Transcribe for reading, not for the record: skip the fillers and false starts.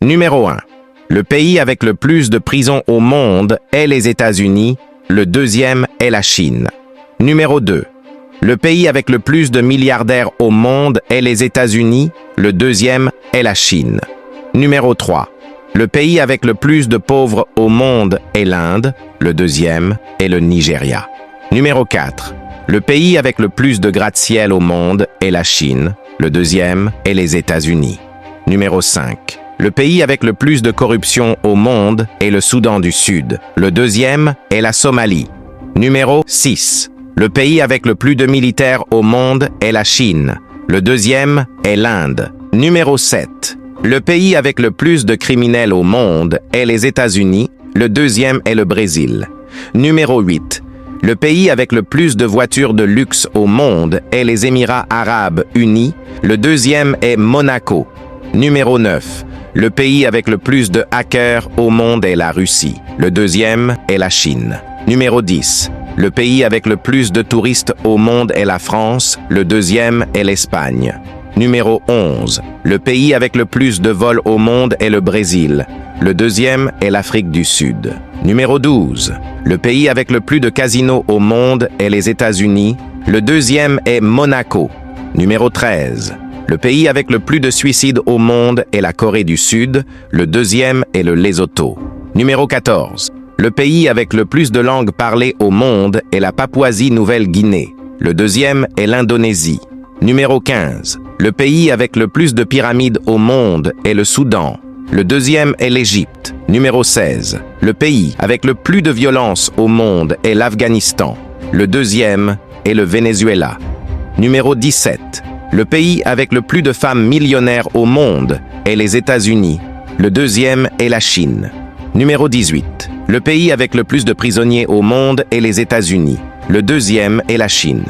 Numéro 1. Le pays avec le plus de prisons au monde est les États-Unis. Le deuxième est la Chine. Numéro 2. Le pays avec le plus de milliardaires au monde est les États-Unis. Le deuxième est la Chine. Numéro 3. Le pays avec le plus de pauvres au monde est l'Inde. Le deuxième est le Nigeria. Numéro 4. Le pays avec le plus de gratte-ciel au monde est la Chine. Le deuxième est les États-Unis. Numéro 5. Le pays avec le plus de corruption au monde est le Soudan du Sud. Le deuxième est la Somalie. Numéro 6. Le pays avec le plus de militaires au monde est la Chine. Le deuxième est l'Inde. Numéro 7. Le pays avec le plus de criminels au monde est les États-Unis. Le deuxième est le Brésil. Numéro 8. Le pays avec le plus de voitures de luxe au monde est les Émirats arabes unis. Le deuxième est Monaco. Numéro 9. Le pays avec le plus de hackers au monde est la Russie. Le deuxième est la Chine. Numéro 10. Le pays avec le plus de touristes au monde est la France. Le deuxième est l'Espagne. Numéro 11. Le pays avec le plus de vols au monde est le Brésil. Le deuxième est l'Afrique du Sud. Numéro 12. Le pays avec le plus de casinos au monde est les États-Unis. Le deuxième est Monaco. Numéro 13. Le pays avec le plus de suicides au monde est la Corée du Sud. Le deuxième est le Lesotho. Numéro 14. Le pays avec le plus de langues parlées au monde est la Papouasie-Nouvelle-Guinée. Le deuxième est l'Indonésie. Numéro 15. Le pays avec le plus de pyramides au monde est le Soudan. Le deuxième est l'Égypte. Numéro 16. Le pays avec le plus de violence au monde est l'Afghanistan. Le deuxième est le Venezuela. Numéro 17. Le pays avec le plus de femmes millionnaires au monde est les États-Unis. Le deuxième est la Chine. Numéro 18. Le pays avec le plus de prisonniers au monde est les États-Unis. Le deuxième est la Chine.